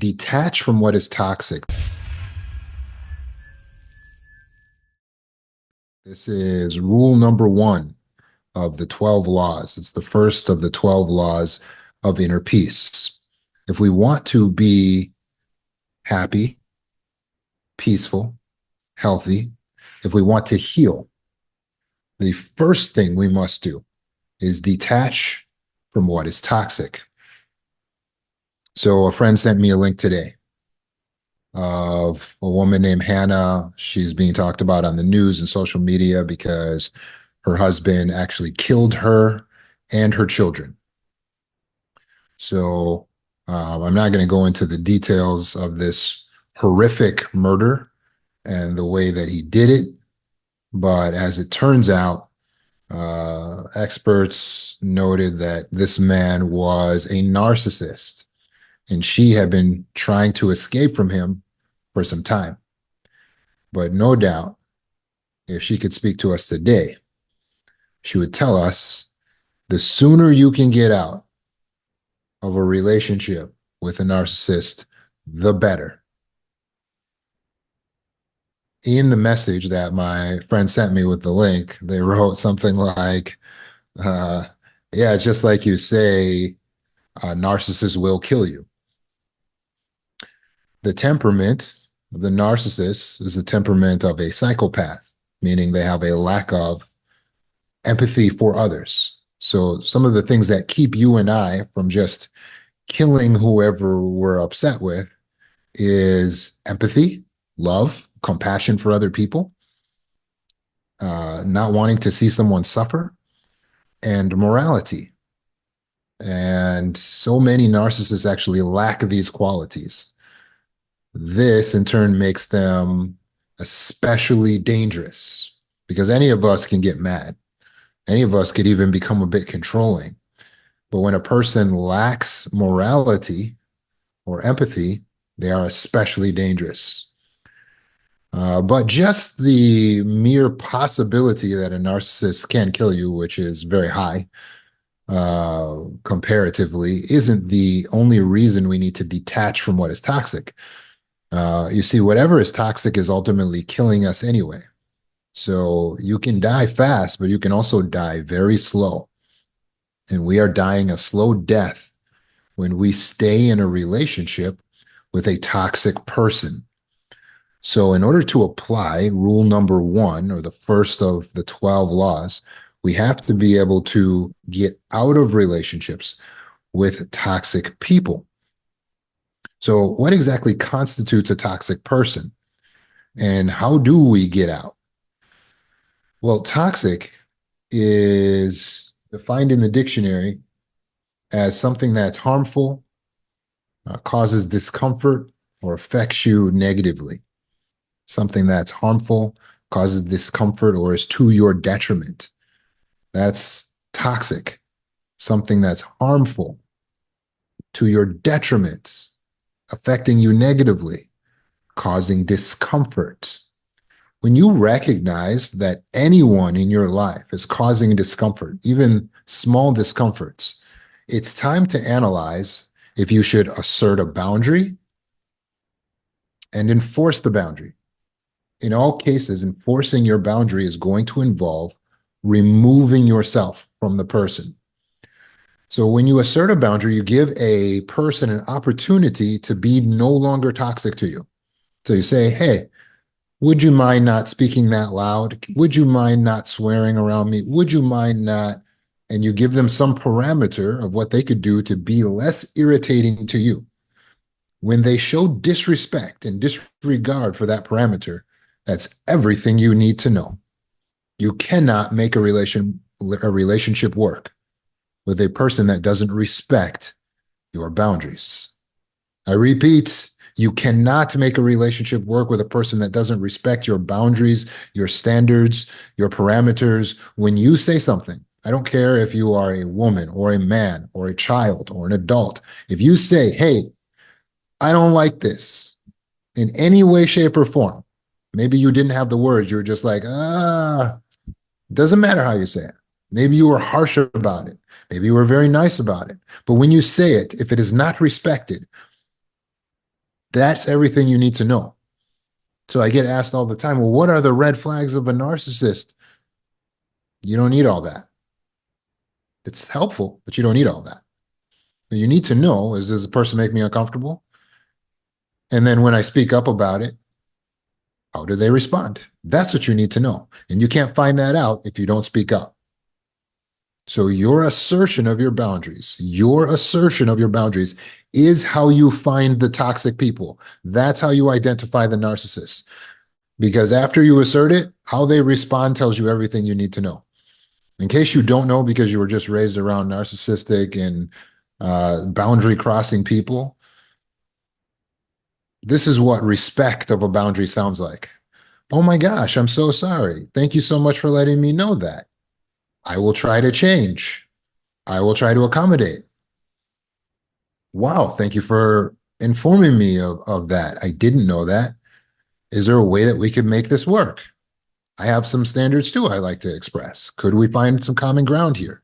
Detach from what is toxic. This is rule number one of the 12 laws. It's the first of the 12 laws of inner peace. If we want to be happy, peaceful, healthy, if we want to heal, the first thing we must do is detach from what is toxic. So a friend sent me a link today of a woman named Hannah. She's being talked about on the news and social media because her husband actually killed her and her children. So I'm not going to go into the details of this horrific murder and the way that he did it. But as it turns out, experts noted that this man was a narcissist, and she had been trying to escape from him for some time. But no doubt, if she could speak to us today, she would tell us the sooner you can get out of a relationship with a narcissist, the better. In the message that my friend sent me with the link, they wrote something like, uh, yeah, just like you say, a narcissist will kill you. The temperament of the narcissist is the temperament of a psychopath, meaning they have a lack of empathy for others. So some of the things that keep you and I from just killing whoever we're upset with is empathy, love, compassion for other people, not wanting to see someone suffer, and morality. And so many narcissists actually lack these qualities. This in turn makes them especially dangerous because any of us can get mad. Any of us could even become a bit controlling. But when a person lacks morality or empathy, they are especially dangerous. But just the mere possibility that a narcissist can kill you, which is very high comparatively, isn't the only reason we need to detach from what is toxic. You see, whatever is toxic is ultimately killing us anyway. So you can die fast, but you can also die very slow. And we are dying a slow death when we stay in a relationship with a toxic person. So in order to apply rule number one, or the first of the 12 laws, we have to be able to get out of relationships with toxic people. So what exactly constitutes a toxic person? And how do we get out? Well, toxic is defined in the dictionary as something that's harmful, causes discomfort, or affects you negatively. Something that's harmful, causes discomfort, or is to your detriment. That's toxic. Something that's harmful, to your detriment, affecting you negatively, causing discomfort. When you recognize that anyone in your life is causing discomfort, even small discomforts, it's time to analyze if you should assert a boundary and enforce the boundary. In all cases, enforcing your boundary is going to involve removing yourself from the person. So when you assert a boundary, you give a person an opportunity to be no longer toxic to you. So you say, hey, would you mind not speaking that loud? Would you mind not swearing around me? Would you mind not? And you give them some parameter of what they could do to be less irritating to you. When they show disrespect and disregard for that parameter, that's everything you need to know. You cannot make a relationship work with a person that doesn't respect your boundaries. I repeat, you cannot make a relationship work with a person that doesn't respect your boundaries, your standards, your parameters. When you say something, I don't care if you are a woman or a man or a child or an adult. If you say, hey, I don't like this in any way, shape, or form, maybe you didn't have the words. You were just like, doesn't matter how you say it. Maybe you were harsh about it. Maybe you were very nice about it. But when you say it, if it is not respected, That's everything you need to know. So I get asked all the time, well, what are the red flags of a narcissist? You don't need all that. It's helpful, but you don't need all that. What you need to know is, does the person make me uncomfortable? And then when I speak up about it, how do they respond? That's what you need to know. And you can't find that out if you don't speak up. So your assertion of your assertion of your boundaries is how you find the toxic people. That's how you identify the narcissists. Because after you assert it, how they respond tells you everything you need to know. In case you don't know, because you were just raised around narcissistic and boundary crossing people, this is what respect of a boundary sounds like. Oh my gosh, I'm so sorry. Thank you so much for letting me know that. I will try to change. I will try to accommodate. Wow, thank you for informing me of that. I didn't know that. Is there a way that we could make this work? I have some standards too I like to express. Could we find some common ground here?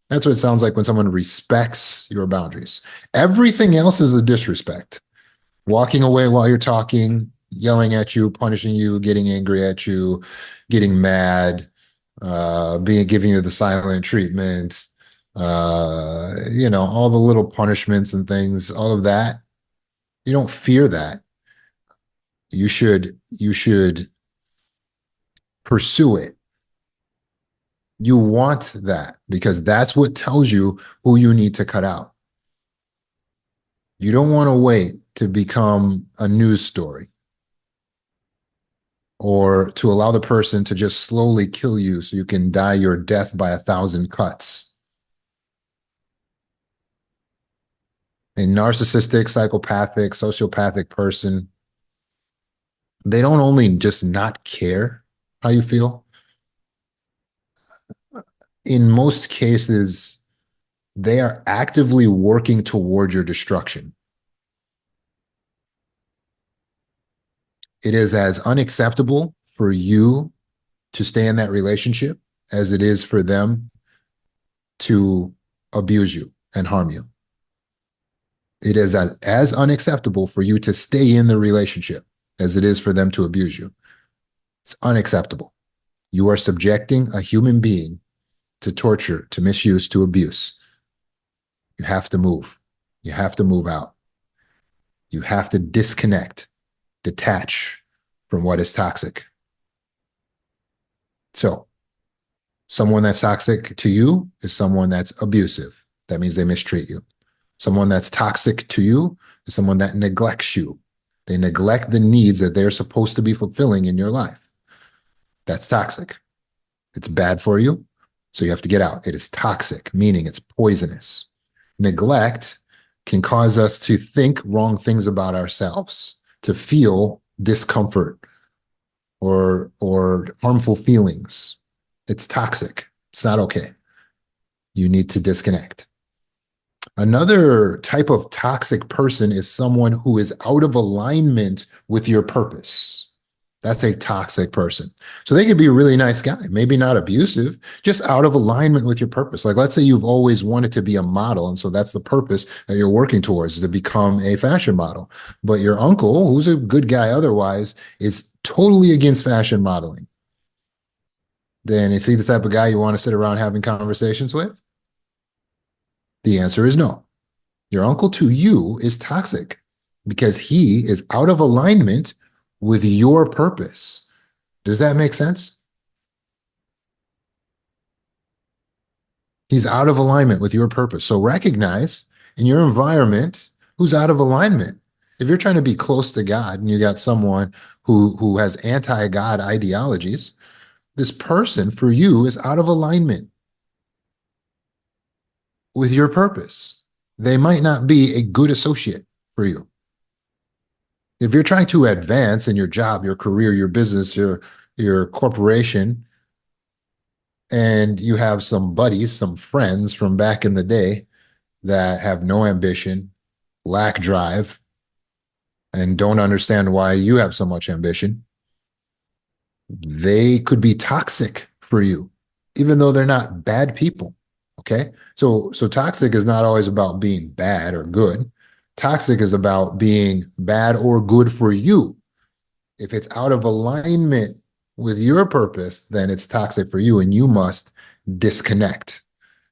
That's what it sounds like when someone respects your boundaries. Everything else is a disrespect. Walking away while you're talking, yelling at you, punishing you, getting angry at you, getting mad, giving you the silent treatment, all the little punishments and things, all of that. You don't fear that. You should pursue it. You want that because that's what tells you who you need to cut out. You don't want to wait to become a news story or to allow the person to just slowly kill you so you can die your death by 1,000 cuts. A narcissistic, psychopathic, sociopathic person, they don't only just not care how you feel. In most cases, they are actively working toward your destruction. It is as unacceptable for you to stay in that relationship as it is for them to abuse you and harm you. It is as unacceptable for you to stay in the relationship as it is for them to abuse you. It's unacceptable. You are subjecting a human being to torture, to misuse, to abuse. You have to move. You have to move out. You have to disconnect, detach from what is toxic. So, someone that's toxic to you is someone that's abusive. That means they mistreat you. Someone that's toxic to you is someone that neglects you. They neglect the needs that they're supposed to be fulfilling in your life. That's toxic. It's bad for you, so you have to get out. It is toxic, meaning it's poisonous. Neglect can cause us to think wrong things about ourselves, to feel discomfort or harmful feelings. It's toxic. It's not okay. You need to disconnect. Another type of toxic person is someone who is out of alignment with your purpose. That's a toxic person. So they could be a really nice guy, maybe not abusive, just out of alignment with your purpose. Like, let's say you've always wanted to be a model. And so that's the purpose that you're working towards, to become a fashion model. But your uncle, who's a good guy otherwise, is totally against fashion modeling. Then is he the type of guy you want to sit around having conversations with? The answer is no. Your uncle to you is toxic because he is out of alignment with your purpose. Does that make sense? He's out of alignment with your purpose. So recognize in your environment who's out of alignment. If you're trying to be close to God and you got someone who has anti-God ideologies, this person for you is out of alignment with your purpose. They might not be a good associate for you. If you're trying to advance in your job, your career, your business, your corporation, and you have some buddies, some friends from back in the day that have no ambition, lack drive, and don't understand why you have so much ambition, they could be toxic for you, even though they're not bad people. Okay. So toxic is not always about being bad or good. Toxic is about being bad or good for you. If it's out of alignment with your purpose, then it's toxic for you and you must disconnect.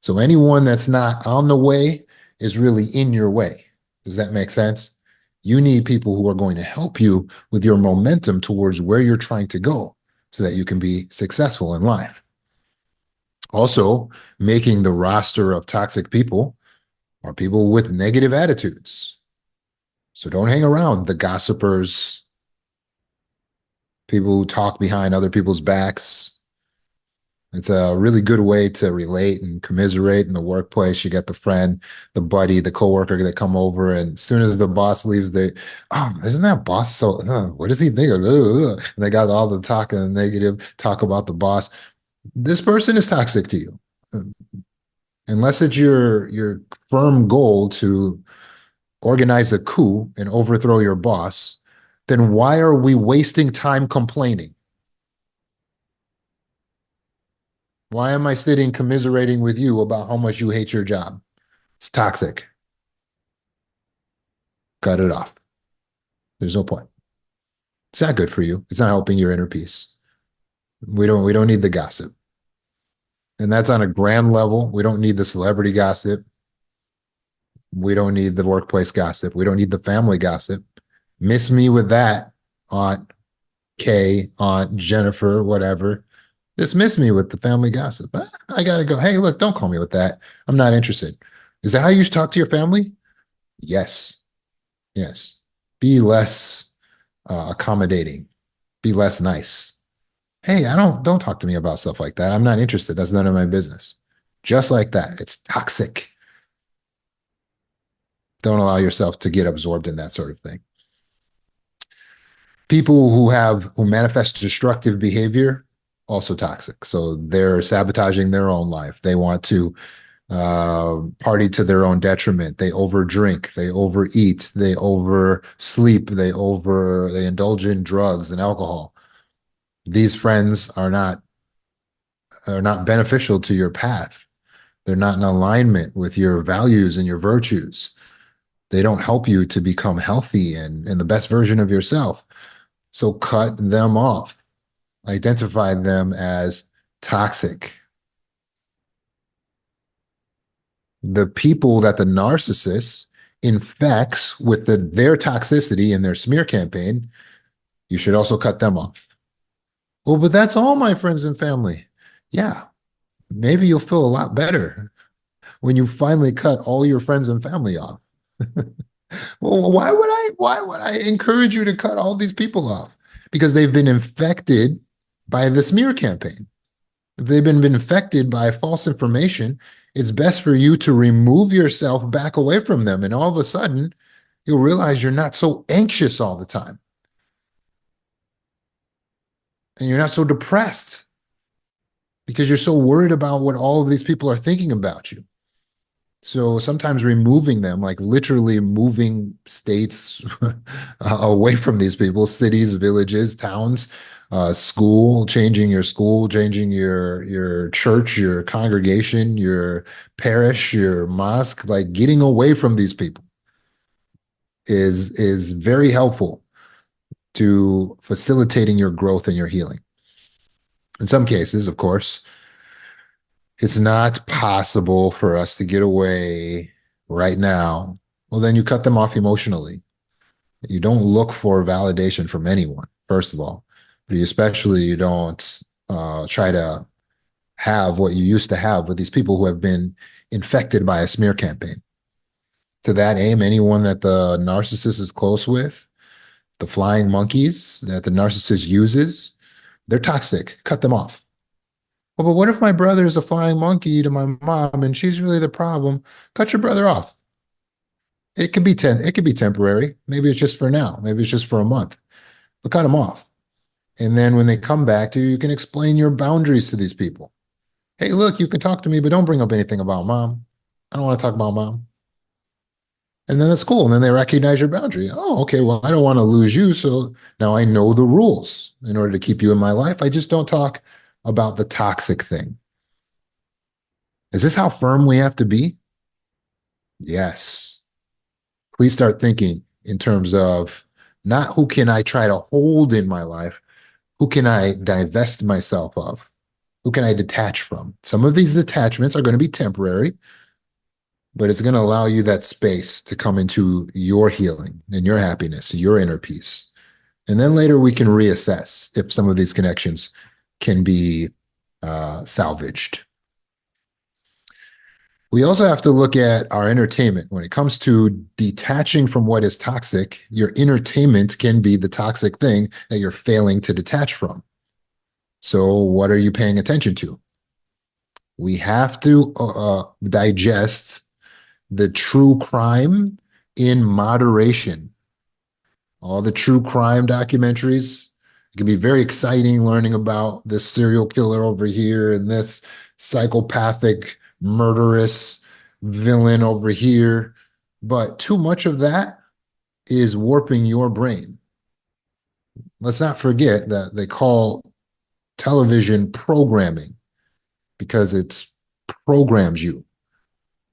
So anyone that's not on the way is really in your way. Does that make sense? You need people who are going to help you with your momentum towards where you're trying to go so that you can be successful in life. Also, making the roster of toxic people are people with negative attitudes. So don't hang around the gossipers, people who talk behind other people's backs. It's a really good way to relate and commiserate in the workplace. You get the friend, the buddy, the coworker that come over, and as soon as the boss leaves, oh, isn't that boss so? What does he think of? And they got all the talk and the negative talk about the boss. This person is toxic to you, unless it's your firm goal to organize a coup and overthrow your boss. Then why are we wasting time complaining? Why am I sitting commiserating with you about how much you hate your job? It's toxic. Cut it off. There's no point. It's not good for you. It's not helping your inner peace. We don't need the gossip. And that's on a grand level. We don't need the celebrity gossip. We don't need the workplace gossip. We don't need the family gossip. Miss me with that, Aunt Kay, Aunt Jennifer, whatever. Dismiss me with the family gossip. I gotta go. Hey, look, don't call me with that. I'm not interested. Is that how you talk to your family? Yes. Yes. Be less accommodating. Be less nice. Hey, don't talk to me about stuff like that. I'm not interested. That's none of my business. Just like that. It's toxic. Don't allow yourself to get absorbed in that sort of thing. People who manifest destructive behavior, also toxic. So they're sabotaging their own life. They want to party to their own detriment. They overdrink, they overeat, they oversleep, they indulge in drugs and alcohol. These friends are not beneficial to your path. They're not in alignment with your values and your virtues. They don't help you to become healthy and the best version of yourself. So cut them off. Identify them as toxic. The people that the narcissist infects with their toxicity and their smear campaign, you should also cut them off. Well, but that's all my friends and family. Yeah, maybe you'll feel a lot better when you finally cut all your friends and family off. Well, why would I encourage you to cut all these people off? Because they've been infected by the smear campaign. If they've been infected by false information, it's best for you to remove yourself back away from them. And all of a sudden, you'll realize you're not so anxious all the time. And you're not so depressed because you're so worried about what all of these people are thinking about you. So sometimes removing them, like literally moving states away from these people, cities, villages, towns, school, changing your church, your congregation, your parish, your mosque, like getting away from these people is very helpful to facilitating your growth and your healing. In some cases, of course, it's not possible for us to get away right now. Well, then you cut them off emotionally. You don't look for validation from anyone, first of all, but you don't try to have what you used to have with these people who have been infected by a smear campaign. To that aim, anyone that the narcissist is close with, the flying monkeys that the narcissist uses, they're toxic. Cut them off. Well, but what if my brother is a flying monkey to my mom and she's really the problem? Cut your brother off. It could be temporary. Maybe it's just for now. Maybe it's just for a month. But cut them off. And then when they come back to you, you can explain your boundaries to these people. Hey, look, you can talk to me, but don't bring up anything about mom. I don't want to talk about mom. And then that's cool. And then they recognize your boundary. Oh, okay. Well, I don't want to lose you. So now I know the rules in order to keep you in my life. I just don't talk about the toxic thing. Is this how firm we have to be? Yes. Please start thinking in terms of not who can I try to hold in my life, who can I divest myself of? Who can I detach from? Some of these detachments are going to be temporary, but it's going to allow you that space to come into your healing and your happiness, your inner peace. And then later we can reassess if some of these connections can be salvaged. We also have to look at our entertainment. When it comes to detaching from what is toxic, your entertainment can be the toxic thing that you're failing to detach from. So, what are you paying attention to? We have to digest the true crime in moderation. All the true crime documentaries. It can be very exciting learning about this serial killer over here and this psychopathic, murderous villain over here. But too much of that is warping your brain. Let's not forget that they call television programming because it's programs you.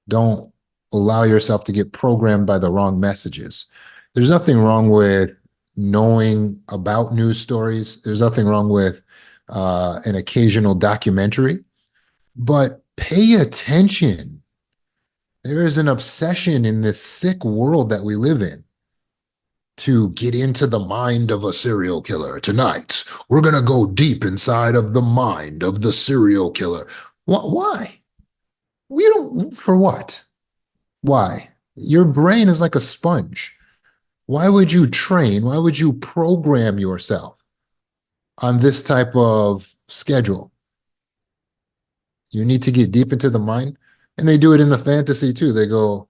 Don't allow yourself to get programmed by the wrong messages. There's nothing wrong with knowing about news stories. There's nothing wrong with an occasional documentary, but pay attention. There is an obsession in this sick world that we live in to get into the mind of a serial killer. Tonight, we're going to go deep inside of the mind of the serial killer. Why? We don't, for what? Why? Your brain is like a sponge. Why would you train? Why would you program yourself on this type of schedule? You need to get deep into the mind. And they do it in the fantasy too. They go,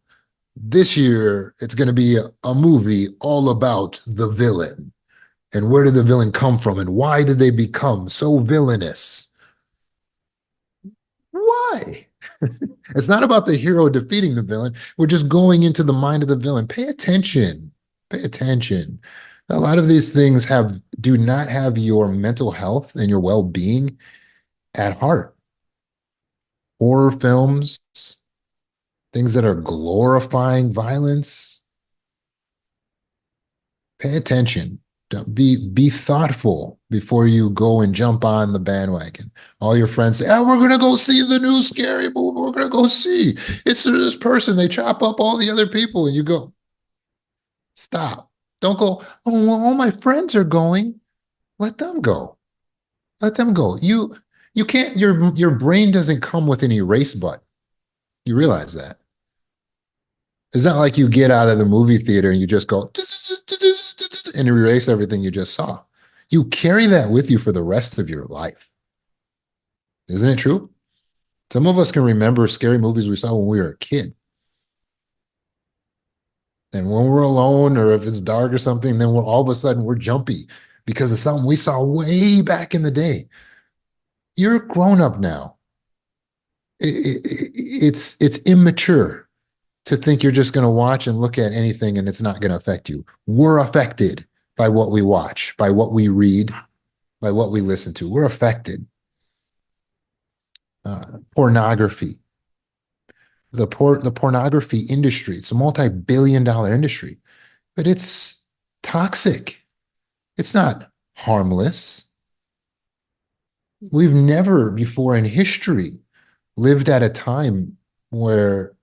this year, it's going to be a movie all about the villain. And where did the villain come from? And why did they become so villainous? Why? It's not about the hero defeating the villain. We're just going into the mind of the villain. Pay attention. Pay attention. A lot of these things do not have your mental health and your well-being at heart. Horror films, things that are glorifying violence. Pay attention. Don't be thoughtful before you go and jump on the bandwagon. All your friends say, "Oh, we're gonna go see the new scary movie. We're gonna go see. It's this person. They chop up all the other people," and you go, "Stop! Don't go. Oh, well, all my friends are going. Let them go. Let them go. You can't. Your brain doesn't come with an erase button. You realize that. It's not like you get out of the movie theater and you just go and erase everything you just saw. You carry that with you for the rest of your life. Isn't it true? Some of us can remember scary movies we saw when we were a kid. And when we're alone or if it's dark or something, then we're all of a sudden we're jumpy because of something we saw way back in the day. You're a grown up now. It's immature to think you're just going to watch and look at anything and it's not going to affect you. We're affected by what we watch, by what we read, by what we listen to. We're affected. Pornography. The pornography industry, it's a multi-billion-dollar industry, but it's toxic. It's not harmless. We've never before in history lived at a time where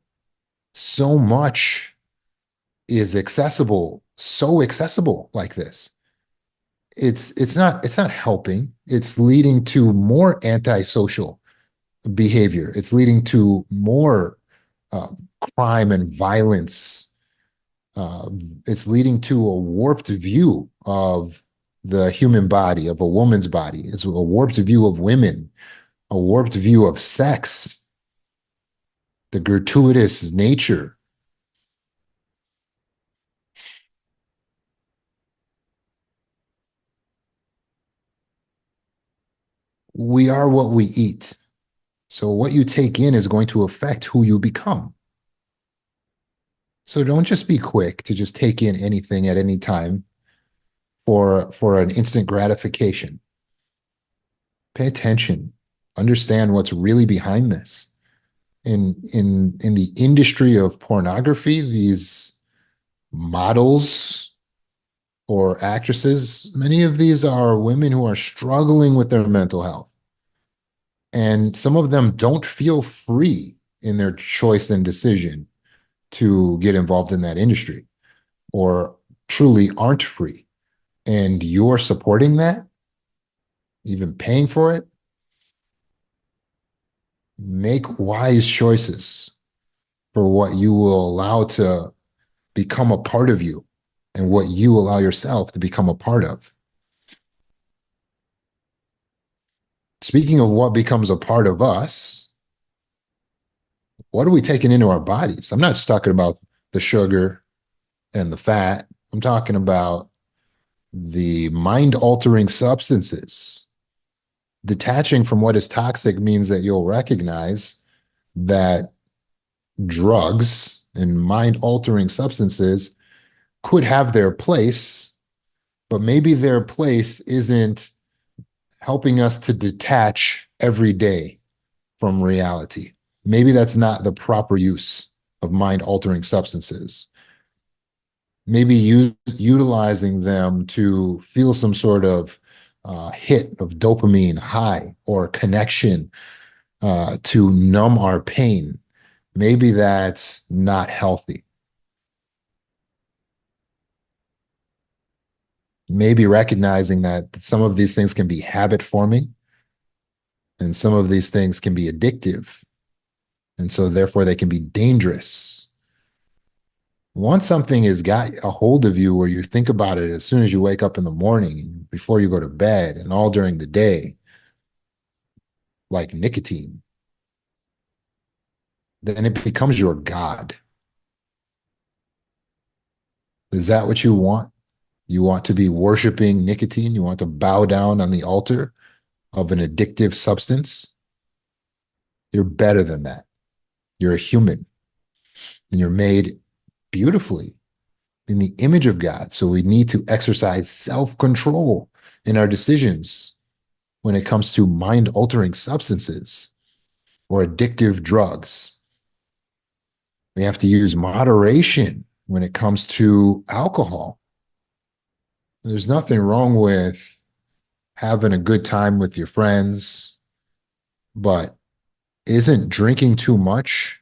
so much is accessible, so accessible like this. It's not helping. It's leading to more antisocial behavior. It's leading to more uh, crime and violence. Uh, it's leading to a warped view of the human body, of a woman's body. It's a warped view of women, a warped view of sex, the gratuitous nature. We are what we eat. So what you take in is going to affect who you become. So don't just be quick to just take in anything at any time for an instant gratification. Pay attention. Understand what's really behind this. In the industry of pornography, these models or actresses, many of these are women who are struggling with their mental health. And some of them don't feel free in their choice and decision to get involved in that industry or truly aren't free. And you're supporting that, even paying for it. Make wise choices for what you will allow to become a part of you and what you allow yourself to become a part of. Speaking of what becomes a part of us, what are we taking into our bodies? I'm not just talking about the sugar and the fat. I'm talking about the mind altering substances. Detaching from what is toxic means that you'll recognize that drugs and mind altering substances could have their place, but maybe their place isn't helping us to detach every day from reality. Maybe that's not the proper use of mind altering substances. Maybe utilizing them to feel some sort of hit of dopamine high or connection to numb our pain. Maybe that's not healthy. Maybe recognizing that some of these things can be habit forming and some of these things can be addictive. And so, therefore, they can be dangerous. Once something has got a hold of you where you think about it as soon as you wake up in the morning, before you go to bed, and all during the day, like nicotine, then it becomes your God. Is that what you want? You want to be worshiping nicotine? You want to bow down on the altar of an addictive substance? You're better than that. You're a human and you're made beautifully in the image of God. So we need to exercise self control in our decisions when it comes to mind altering substances or addictive drugs. We have to use moderation when it comes to alcohol. There's nothing wrong with having a good time with your friends, but isn't drinking too much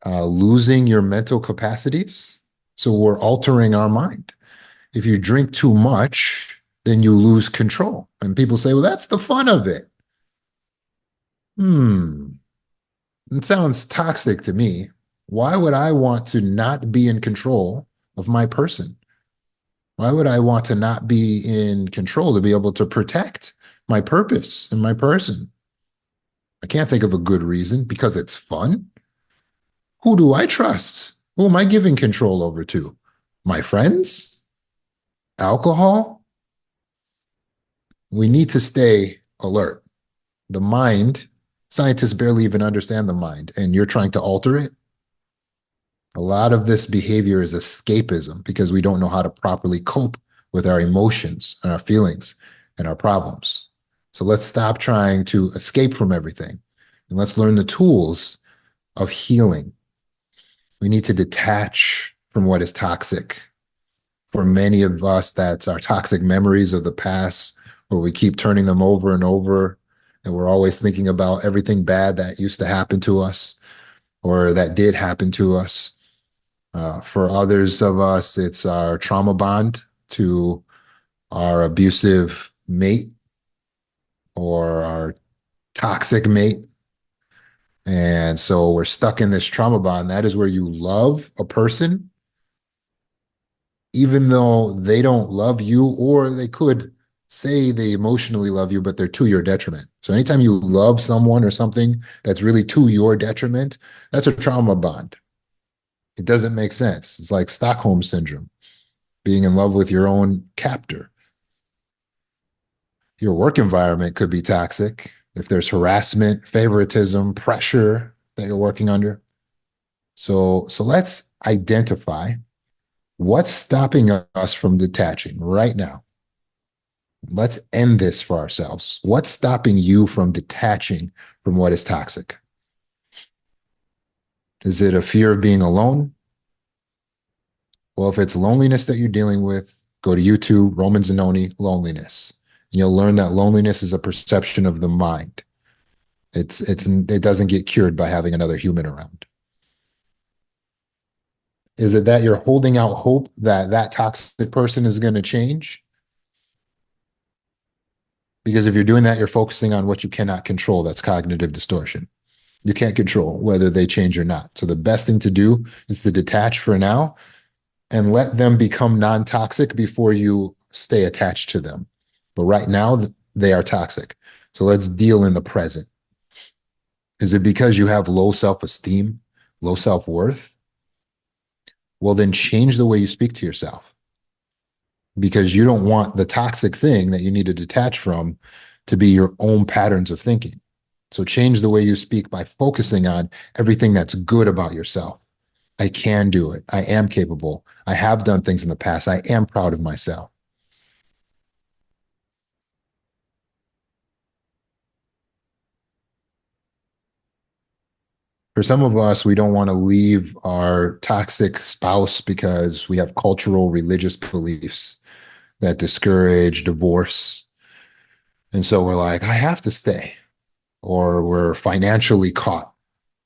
losing your mental capacities? So we're altering our mind. If you drink too much, then you lose control. And people say, well, that's the fun of it. Hmm, it sounds toxic to me. Why would I want to not be in control of my person? Why would I want to not be in control to be able to protect my purpose and my person? I can't think of a good reason because it's fun. Who do I trust? Who am I giving control over to? My friends? Alcohol? We need to stay alert. The mind, scientists barely even understand the mind, and you're trying to alter it. A lot of this behavior is escapism because we don't know how to properly cope with our emotions and our feelings and our problems. So let's stop trying to escape from everything and let's learn the tools of healing. We need to detach from what is toxic. For many of us, that's our toxic memories of the past, where we keep turning them over and over. And we're always thinking about everything bad that used to happen to us or that did happen to us. For others of us, it's our trauma bond to our abusive mate or our toxic mate. And so we're stuck in this trauma bond. That is where you love a person, even though they don't love you, or they could say they emotionally love you, but they're to your detriment. So anytime you love someone or something that's really to your detriment, that's a trauma bond. It doesn't make sense. It's like Stockholm syndrome, being in love with your own captor. Your work environment could be toxic if there's harassment, favoritism, pressure that you're working under. So let's identify what's stopping us from detaching right now. Let's end this for ourselves. What's stopping you from detaching from what is toxic? Is it a fear of being alone? Well, if it's loneliness that you're dealing with, go to YouTube, Roman Zanoni, loneliness. You'll learn that loneliness is a perception of the mind. It doesn't get cured by having another human around. Is it that you're holding out hope that that toxic person is going to change? Because if you're doing that, you're focusing on what you cannot control. That's cognitive distortion. You can't control whether they change or not. So the best thing to do is to detach for now and let them become non-toxic before you stay attached to them. But right now, they are toxic. So let's deal in the present. Is it because you have low self-esteem, low self-worth? Well, then change the way you speak to yourself because you don't want the toxic thing that you need to detach from to be your own patterns of thinking. So change the way you speak by focusing on everything that's good about yourself. I can do it. I am capable. I have done things in the past. I am proud of myself. For some of us, we don't want to leave our toxic spouse because we have cultural, religious beliefs that discourage divorce. And so we're like, I have to stay. Or we're financially caught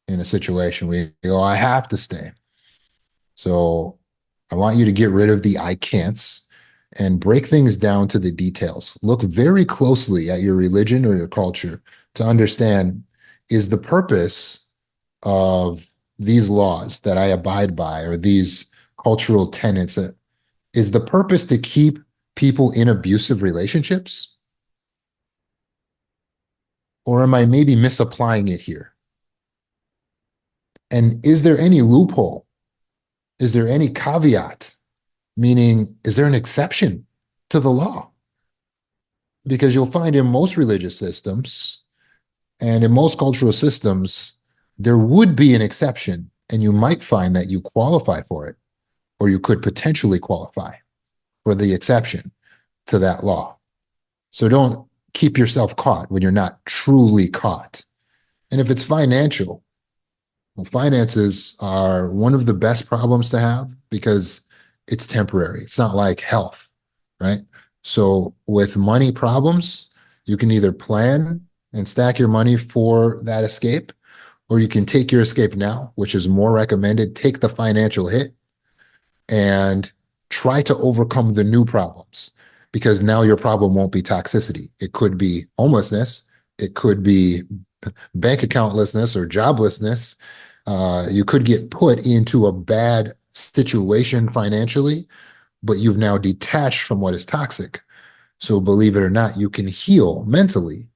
in a situation. We go, I have to stay. So I want you to get rid of the I can'ts and break things down to the details. Look very closely at your religion or your culture to understand, is the purpose of these laws that I abide by or these cultural tenets, is the purpose to keep people in abusive relationships? Or am I maybe misapplying it here? And is there any loophole? Is there any caveat? Meaning, is there an exception to the law? Because you'll find in most religious systems and in most cultural systems, there would be an exception, and you might find that you qualify for it, or you could potentially qualify for the exception to that law. So don't keep yourself caught when you're not truly caught. And if it's financial, well, finances are one of the best problems to have because it's temporary. It's not like health, right? So with money problems, you can either plan and stack your money for that escape, or you can take your escape now, which is more recommended. Take the financial hit and try to overcome the new problems because now your problem won't be toxicity. It could be homelessness. It could be bank accountlessness or joblessness. You could get put into a bad situation financially, but you've now detached from what is toxic. So believe it or not, you can heal mentally,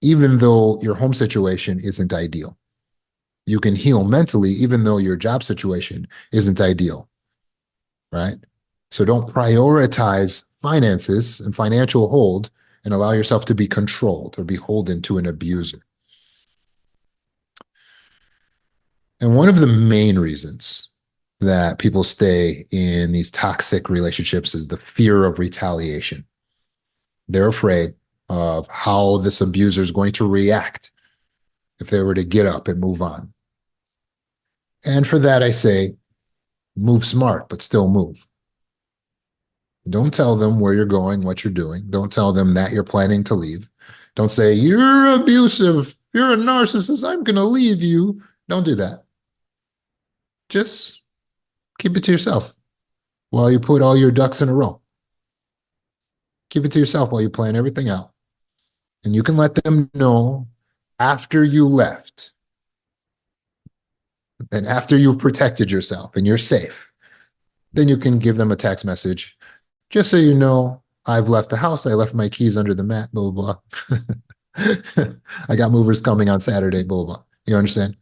even though your home situation isn't ideal. You can heal mentally, even though your job situation isn't ideal, right? So don't prioritize finances and financial hold and allow yourself to be controlled or beholden to an abuser. And one of the main reasons that people stay in these toxic relationships is the fear of retaliation. They're afraid of how this abuser is going to react if they were to get up and move on. And for that, I say, move smart, but still move. Don't tell them where you're going, what you're doing. Don't tell them that you're planning to leave. Don't say, you're abusive. You're a narcissist. I'm going to leave you. Don't do that. Just keep it to yourself while you put all your ducks in a row. Keep it to yourself while you plan everything out. And you can let them know after you left and after you've protected yourself and you're safe. Then you can give them a text message. Just so you know, I've left the house. I left my keys under the mat, blah, blah, blah. I got movers coming on Saturday, blah, blah, blah. You understand?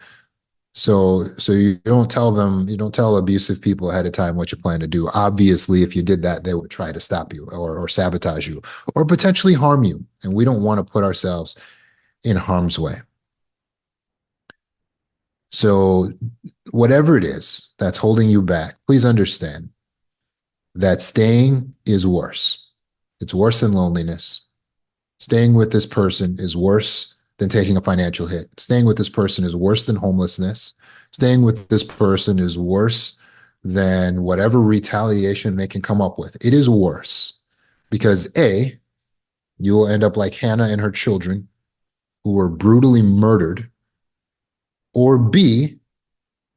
So you don't tell them, you don't tell abusive people ahead of time what you plan to do. Obviously, if you did that, they would try to stop you or sabotage you or potentially harm you. And we don't want to put ourselves in harm's way. So whatever it is that's holding you back, please understand that staying is worse. It's worse than loneliness. Staying with this person is worse than taking a financial hit. Staying with this person is worse than homelessness. Staying with this person is worse than whatever retaliation they can come up with. It is worse because A, you will end up like Hannah and her children who were brutally murdered, or B,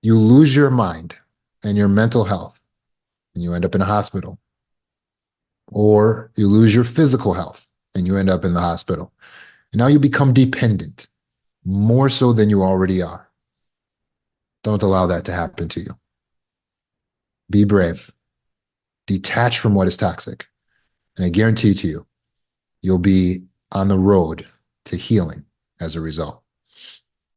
you lose your mind and your mental health and you end up in a hospital, or you lose your physical health and you end up in the hospital. And now you become dependent more so than you already are. Don't allow that to happen to you. Be brave. Detach from what is toxic. And I guarantee to you, you'll be on the road to healing as a result.